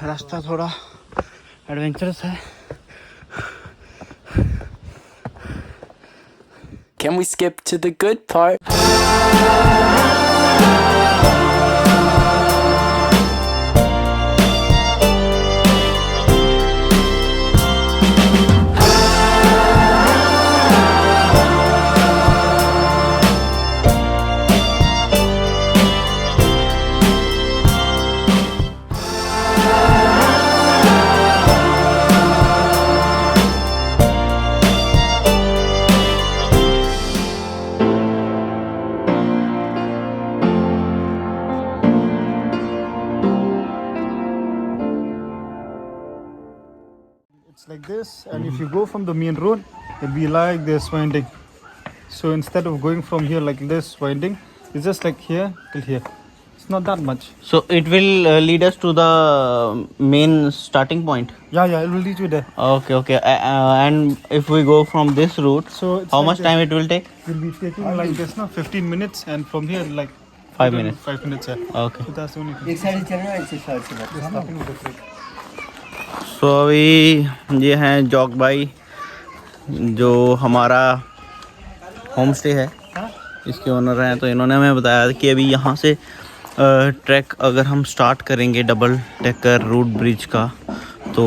रास्ता थोड़ा एडवेंचरस है। Can we skip to the good part? It's like this, and if you go from the main road, it'll be like this winding. So instead of going from here like this winding, it's just like here till here. It's not that much. So it will lead us to the main starting point. Yeah, it will lead you there. Okay. And if we go from this route, So it's how like much this. time it will take? We'll be taking like this now 15 minutes, and from here like 5 minutes. 5 minutes. Yeah. Okay. So that's the only thing. एक side चलना है, एक side से Just starting with the trek. तो अभी ये हैं Jacques भाई, जो हमारा होम स्टे है, इसके ओनर हैं। तो इन्होंने हमें बताया कि अभी यहाँ से ट्रैक अगर हम स्टार्ट करेंगे डबल डेकर रूट ब्रिज का, तो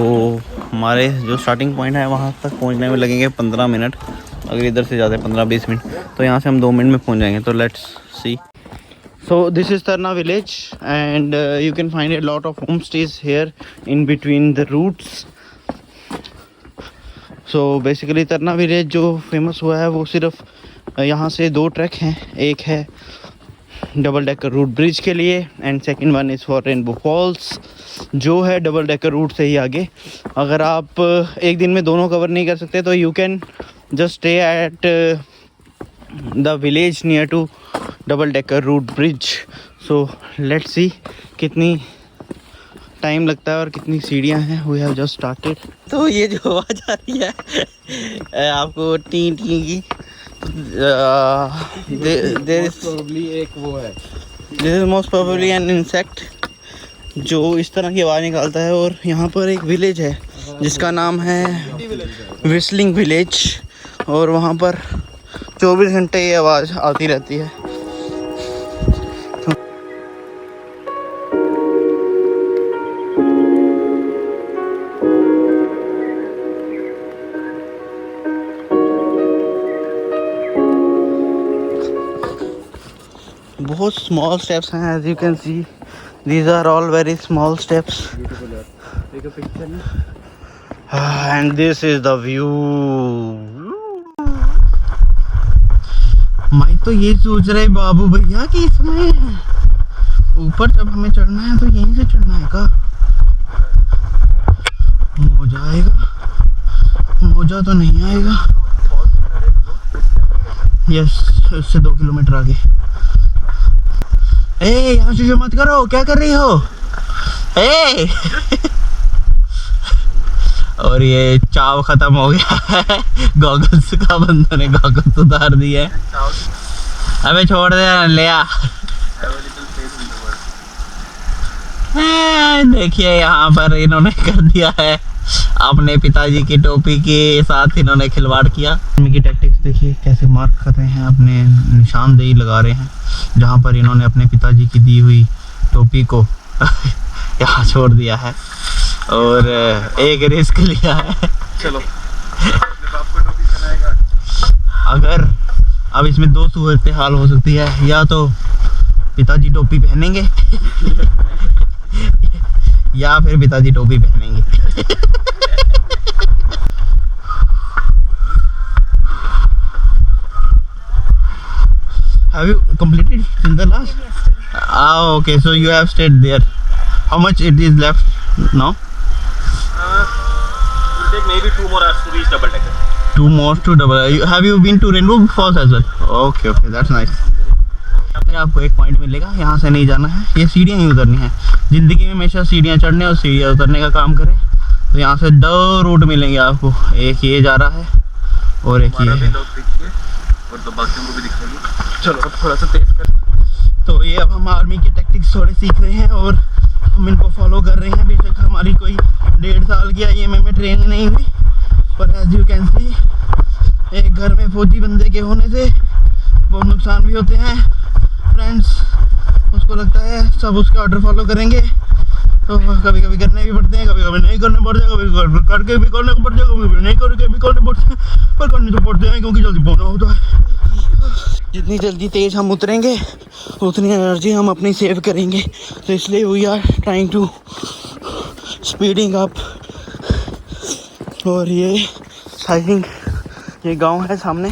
हमारे जो स्टार्टिंग पॉइंट है वहाँ तक पहुँचने में लगेंगे 15 मिनट। अगर इधर से ज़्यादा 15-20 मिनट, तो यहाँ से हम 2 मिनट में पहुँच जाएंगे। तो let's see. So this is Tarna village, and you can find a lot of homestays here in between the routes. So basically Tarna village जो फेमस हुआ है वो सिर्फ यहाँ से 2 ट्रैक हैं। एक है डबल डेकर रूट ब्रिज के लिए, and second one is for Rainbow Falls, जो है डबल डेकर रूट से ही आगे। अगर आप एक दिन में दोनों कवर नहीं कर सकते, तो you can just stay at the village near to double decker root bridge. So let's see कितनी टाइम लगता है और कितनी सीढ़ियाँ हैं। We have just started. तो ये जो आवाज़ आ रही है आपको टी की, देयर इज प्रोबेबली एक वो है, this is most probably an insect जो इस तरह की आवाज़ निकालता है। और यहाँ पर एक विलेज है जिसका नाम है व्हिस्लिंग विलेज, और वहाँ पर 24 घंटे ये आवाज़ आती रहती है। बहुत स्मॉल स्टेप्स हैं, as you can see these are all very small steps, and this is the view. मैं तो ये सोच रहे बाबू भैया कि इसमें ऊपर जब हमें चढ़ना है तो यहीं से चढ़ना है का? मजा आएगा? मजा तो नहीं आएगा। यस, उससे 2 किलोमीटर आगे। ए यहाँ से मत करो, क्या कर रही हो? ए और ये चाव खत्म हो गया है। गॉगल्स का बंदों ने गॉगल्स उतार दिए। अबे छोड़ दे, ले आ। देखिए यहाँ पर इन्होंने कर दिया है अपने पिताजी की टोपी के साथ, इन्होंने खिलवाड़ किया। इनकी टैक्टिक्स देखिए कैसे मार्क कर रहे हैं, अपने निशानदेही लगा रहे हैं जहाँ पर इन्होंने अपने पिताजी की दी हुई टोपी को यहाँ छोड़ दिया है और एक रिस्क लिया है। चलो अगर अब इसमें 2 सूरत हाल हो सकती है, या तो पिताजी टोपी पहनेंगे या फिर पिताजी टोपी पहनेंगे। Have you completed till the last? Okay, so you have stayed there. How much it is left now? It will take maybe 2 more hours to reach double decker. 2 more to double. Have you been to Rainbow Falls as well? Okay, that's nice. आपको एक point मिलेगा, यहाँ से नहीं जाना है, ये सीढ़ियाँ ही उतरनी है। ज़िंदगी में हमेशा सीढ़ियाँ चढ़ने और सीढ़ियाँ उतरने का काम करें। तो यहाँ से 2 रूट मिलेंगे आपको, एक ये जा रहा है और एक ये है। और तो बाकियों को भी दिखाएंगे। चलो अब थोड़ा सा तेज कर। तो ये अब हम आर्मी के टैक्टिक्स थोड़े सीख रहे हैं और हम इनको फॉलो कर रहे हैं। बेशक हमारी कोई 1.5 साल की IMA में ट्रेनिंग नहीं हुई, पर एज यू कैन सी एक घर में फौजी बंदे के होने से बहुत नुकसान भी होते हैं फ्रेंड्स। उसको लगता है सब उसका ऑर्डर फॉलो करेंगे, तो कभी कभी करने भी पड़ते हैं, कभी कभी नहीं करने पड़ते हैं, कभी करके भी करने को पड़ते हैं, कभी नहीं करके भी करने पड़ते हैं, पर करने तो पड़ते हैं क्योंकि जल्दी पहुंचना होता है। जितनी जल्दी तेज़ हम उतरेंगे उतनी एनर्जी हम अपनी सेव करेंगे, तो इसलिए we are trying to speeding up. और ये आई थिंक ये गांव है सामने।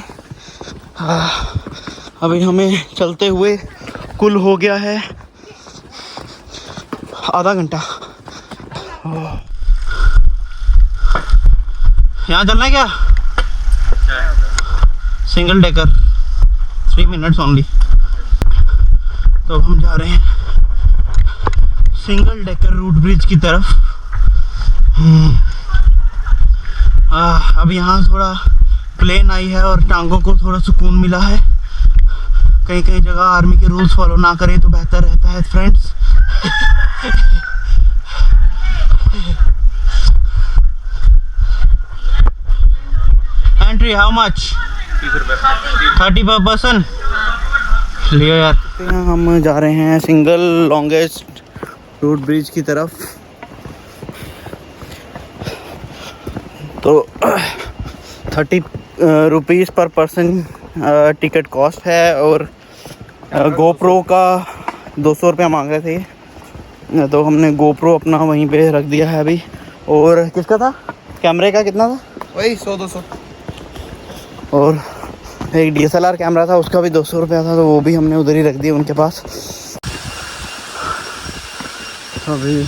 अभी हमें चलते हुए कुल हो गया है आधा घंटा। यहाँ चलना है क्या? Single decker 3 minutes only. तो अब हम जा रहे हैं सिंगल डेकर रूट ब्रिज की तरफ। अब यहाँ थोड़ा प्लेन आई है और टांगों को थोड़ा सुकून मिला है। कहीं कहीं जगह आर्मी के रूल्स फॉलो ना करें तो बेहतर रहता है friends. Entry how much? 30 per person। लियो यार। हम जा रहे हैं सिंगल लॉन्गेस्ट रूट ब्रिज की तरफ। तो 30 रुपीज़ पर पर्सन टिकट कॉस्ट है, और गोप्रो का 200 रुपया मांग रहे थे, तो हमने गोप्रो अपना वहीं पे रख दिया है अभी। और किसका था? कैमरे का कितना था? वही 100-200। और एक DSLR कैमरा था, उसका भी 200 रुपया था, तो वो भी हमने उधर ही रख दिया उनके पास। अभी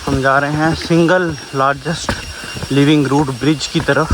हम जा रहे हैं single largest living root bridge की तरफ।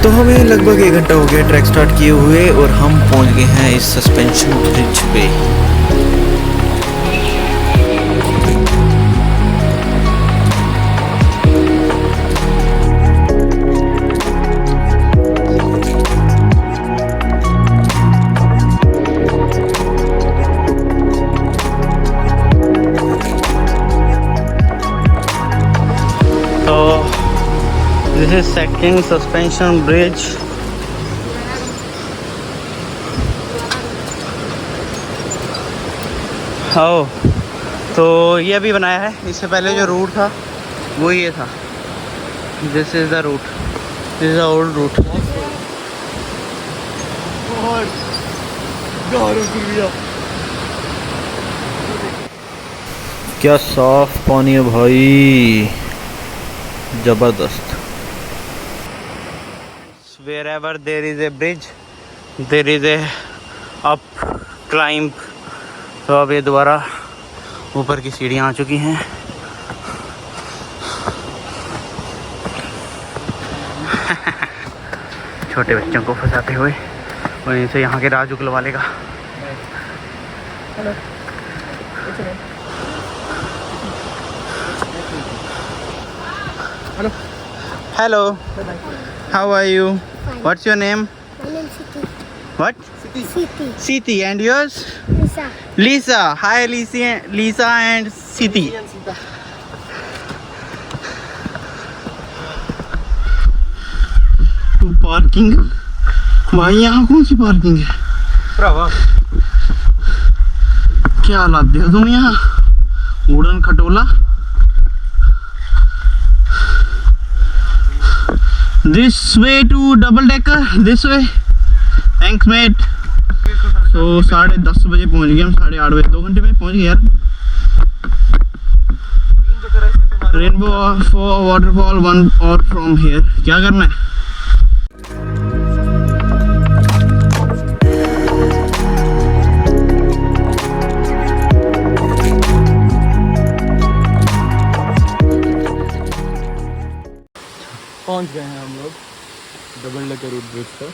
तो हमें लगभग 1 घंटा हो गया ट्रैक स्टार्ट किए हुए, और हम पहुंच गए हैं इस सस्पेंशन ब्रिज पे। This is second suspension bridge. तो ये अभी बनाया है, इससे पहले जो रूट था वो ये था। This is the route, this is the old route. क्या साफ पानी है भाई, जबरदस्त। Wherever there is a bridge, there is a up climb। तो अब ये दोबारा ऊपर की सीढ़ियाँ आ चुकी हैं। छोटे बच्चों को फंसाते हुए, और इनसे यहाँ के राज उगलवा लेगा। Hello. How are you? What's your name? My name is Siti. What? Siti. Siti. And yours? Lisa. Lisa. Hi, Lisa and Siti. Parking भाई, यहाँ कौन सी पार्किंग है? क्या लाते हो तुम यहाँ? उड़न खटोला। This way to double decker. This way. Thanks mate. So 10:30 बजे पहुँच गए हम, 8:30 बजे, 2 घंटे में पहुँच गए यार। रेनबो वाटरफॉल वन और फ्रॉम हियर क्या करना है? पहुंच गए हैं हम लोग डबल डेकर रूट ब्रिज पर।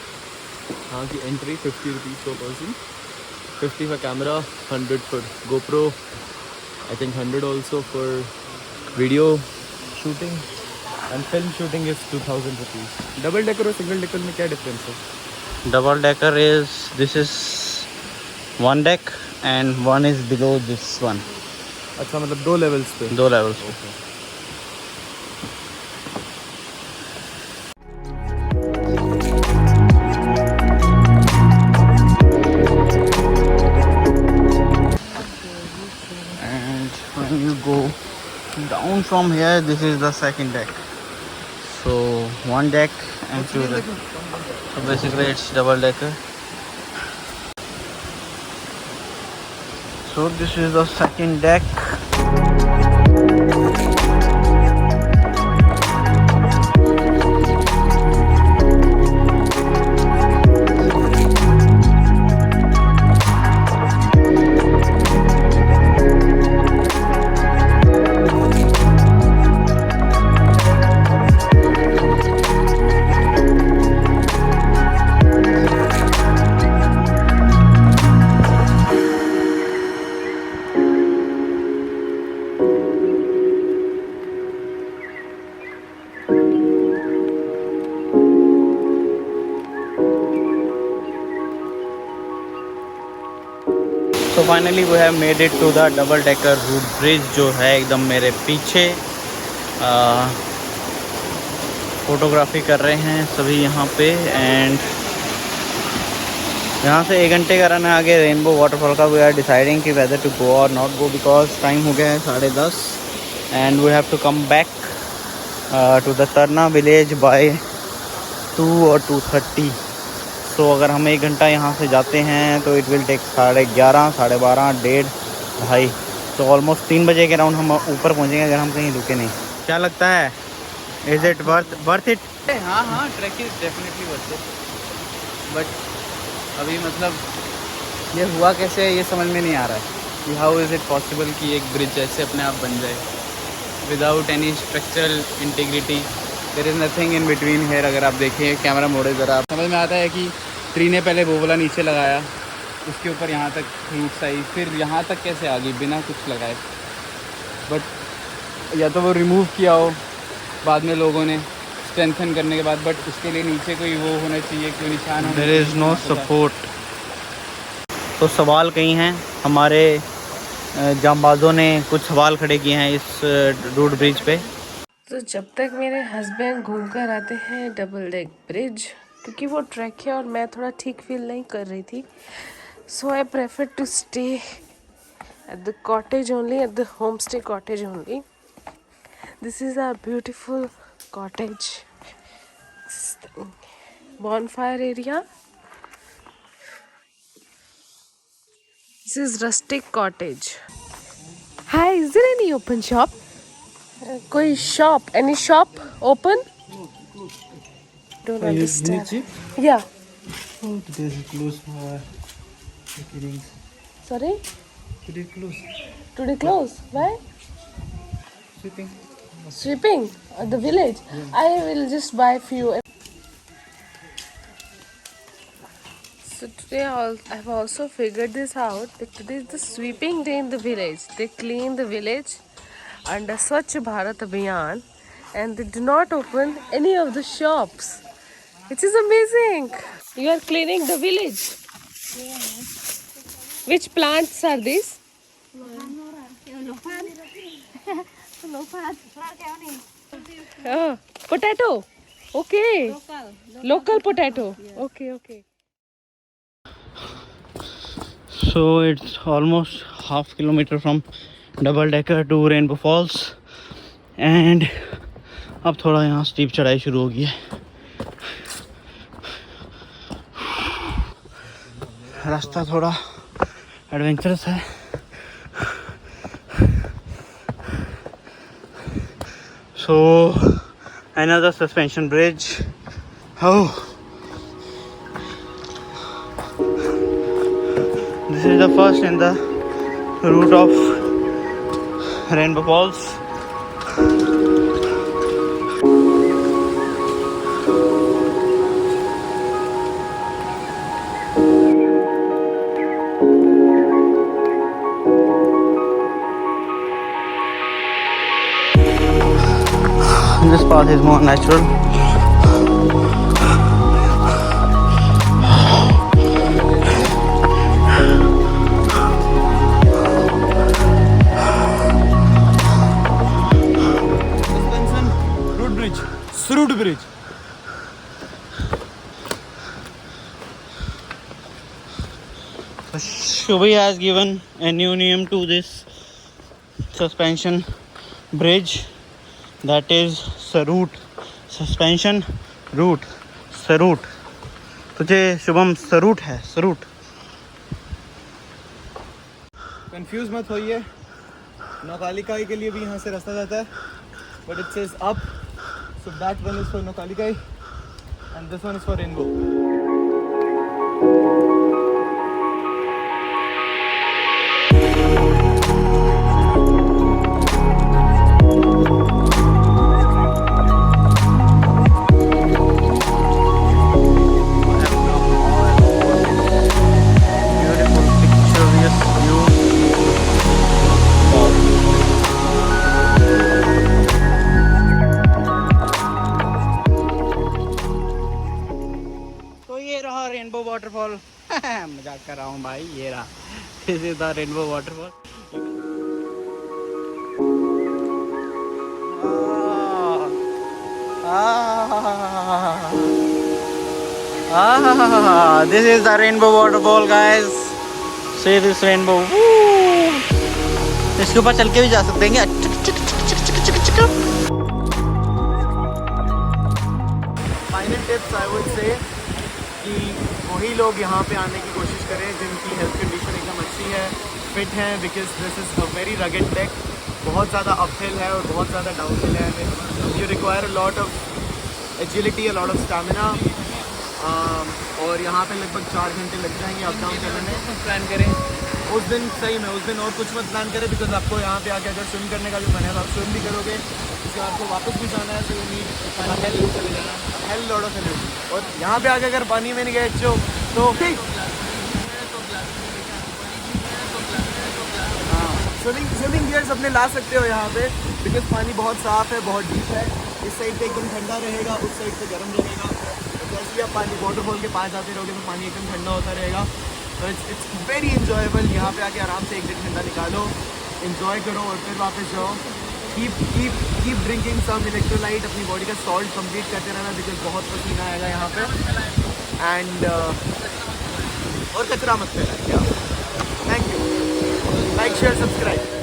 यहाँ की एंट्री 50 रुपीज़ पर person, 50 for camera, 100 for GoPro, I think 100 also for video shooting and film shooting is 2000 rupees। Double decker और सिंगल डेकर में क्या डिफरेंस है? Double decker is this is one deck and one is below this one. अच्छा, मतलब 2 levels पे। 2 levels पे। When you go down from here, this is the second deck. So one deck and 2 deck. So basically it's double decker. So this is the second deck. तो finally we have made it to the double decker root bridge जो है एकदम मेरे पीछे। Photography कर रहे हैं सभी यहाँ पे एंड यहाँ से 1 घंटे का रन है आगे रेनबो वाटरफॉल का। वी आर डिसाइडिंग कि वेदर टू गो और नॉट गो बिकॉज टाइम हो गया है 10:30 and we have to come back to the Tyrna village by 2 or 2:30। तो अगर हम 1 घंटा यहाँ से जाते हैं तो इट विल टेक 11:30, 12:30, 1:30, 2:30। तो ऑलमोस्ट 3 बजे के राउंड हम ऊपर पहुँचेंगे अगर हम कहीं रुके नहीं। क्या लगता है, इज इट वर्थ इट? हाँ, track is definitely worth it, but अभी मतलब ये हुआ कैसे ये समझ में नहीं आ रहा है कि हाउ इज़ इट पॉसिबल कि एक ब्रिज ऐसे अपने आप बन जाए without any structural integrity. There is nothing in between here. अगर आप देखिए कैमरा मोड़े ज़रा, आप समझ में आता है कि ट्री ने पहले वो वाला नीचे लगाया, उसके ऊपर यहाँ तक रूट्स आई, फिर यहाँ तक कैसे आ गई बिना कुछ लगाए। बट या तो वो रिमूव किया हो बाद में लोगों ने स्ट्रेंथन करने के बाद, बट उसके लिए नीचे कोई वो होना चाहिए, कोई निशान होना चाहिए। There is no support. तो सवाल कई हैं, हमारे जांबाजों ने कुछ सवाल खड़े किए हैं इस रूट ब्रिज पे। तो जब तक मेरे हस्बैंड घूम कर आते हैं डबल डेक ब्रिज, क्योंकि वो ट्रैक है और मैं थोड़ा ठीक फील नहीं कर रही थी, so I prefer to stay at the cottage only, at the home stay cottage only. This is our beautiful cottage, bonfire area. This is rustic cottage. Hi, is there any open shop? कोई shop? Any shop open? Don't understand. Yeah. Oh, today is closed. Sorry? Today closed. Today close. Why? Sweeping. Sweeping the village. Yeah. I will just buy few. So today I've also figured this out that today is the sweeping day in the village. They clean the village under Swachh Bharat Abhiyan and they do not open any of the shops. It is amazing. You are cleaning the village. Yes. Which plants are these? Oh, potato. Okay. Local potato. Yeah. Okay. So it's almost half kilometer from double decker to Rainbow Falls and अब थोड़ा यहाँ steep चढ़ाई शुरू हो गई है। रास्ता थोड़ा एडवेंचरस है So another suspension bridge. Oh, this is the first in the route of Rainbow Falls. This path is more natural. Suspension road bridge, Surud Bridge. Shubhi has given a new name to this suspension bridge, that is Sarut suspension route. Sarut. तुझे शुभम सरूट है, सरूट. Confuse मत होइए, नौकालिकाई के लिए भी यहाँ से रास्ता जाता है, but it says up, so that one is for Nohkalikai and this one is for rainbow. Rainbow waterfall. मजाक कर रहा हूँ भाई, ये रहा. This is the rainbow waterfall. This is the rainbow waterfall, guys. See this rainbow. इसके ऊपर चल के भी जा सकते हैं. Final tips I would say कि वही लोग यहाँ पे आने की कोशिश करें जिनकी हेल्थ कंडीशन एकदम अच्छी है, फिट हैं, because this is a very rugged track. बहुत ज़्यादा अपहिल है और बहुत ज़्यादा डाउनहिल है. You require a lot of agility, a lot of stamina, और यहाँ पे लगभग 4 घंटे लग जाएंगे अप डाउन करने में. तो प्लान करें उस दिन, सही में उस दिन और कुछ मत प्लान करें, बिकॉज आपको यहाँ पे आके अगर स्विम करने का जो मन है तो आप स्विम भी करोगे, क्योंकि आपको वापस भी जाना है, तो यू नीड चले जाना, हेल लॉट ऑफ एनर्जी. और यहाँ पे आके अगर पानी में नहीं गए तो स्विमिंग गियर्स अपने ला सकते हो यहाँ पे, बिकॉज पानी बहुत साफ़ है, बहुत डीप है. इस साइड पे एकदम ठंडा रहेगा, उस साइड पे गर्म रहेगा. जैसे ही आप पानी वाटरफॉल के पास जाते रहोगे तो पानी एकदम ठंडा होता रहेगा. तो इट्स वेरी इन्जॉयबल. यहाँ पे आके आराम से 1 दिन ठंडा निकालो, इन्जॉय करो और फिर वापस जाओ. कीप ड्रिंकिंग सम इलेक्ट्रोलाइट, अपनी बॉडी का सॉल्ट कंप्लीट करते रहना, बिकॉज बहुत पसीना आएगा यहाँ पे. एंड और कचरा मत फैलाइए. Thank you. Like share subscribe.